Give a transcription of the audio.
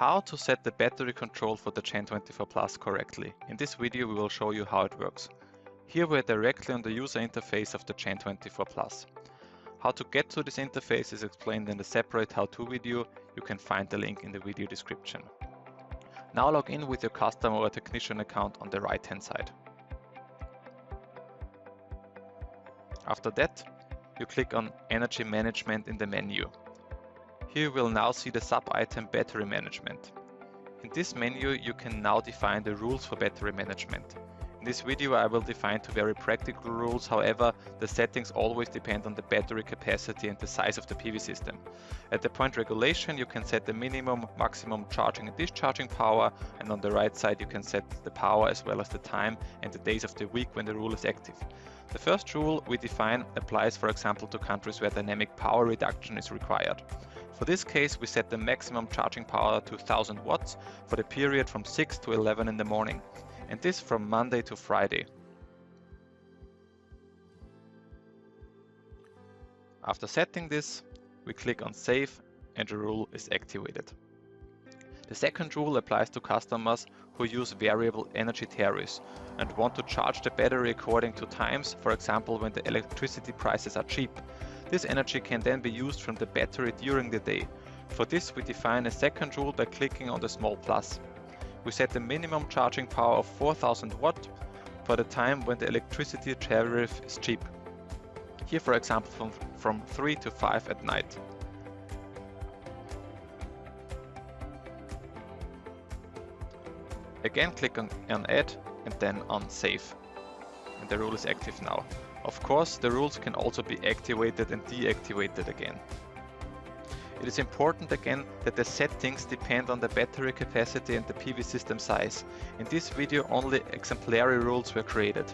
How to set the battery control for the GEN24 Plus correctly. In this video we will show you how it works. Here we are directly on the user interface of the GEN24 Plus. How to get to this interface is explained in the separate how-to video. You can find the link in the video description. Now log in with your customer or technician account on the right hand side. After that, you click on Energy Management in the menu. Here you will now see the sub-item Battery Management. In this menu you can now define the rules for battery management. In this video I will define two very practical rules, however the settings always depend on the battery capacity and the size of the PV system. At the point regulation you can set the minimum, maximum charging and discharging power, and on the right side you can set the power as well as the time and the days of the week when the rule is active. The first rule we define applies for example to countries where dynamic power reduction is required. For this case we set the maximum charging power to 1000 watts for the period from 6 to 11 in the morning, and this from Monday to Friday. After setting this, we click on Save and the rule is activated. The second rule applies to customers who use variable energy tariffs and want to charge the battery according to times, for example when the electricity prices are cheap. This energy can then be used from the battery during the day. For this we define a second rule by clicking on the small plus. We set the minimum charging power of 4000 watt for the time when the electricity tariff is cheap. Here for example from 3 to 5 at night. Again click on Add and then on Save. And the rule is active now. Of course, the rules can also be activated and deactivated again. It is important again that the settings depend on the battery capacity and the PV system size. In this video only exemplary rules were created.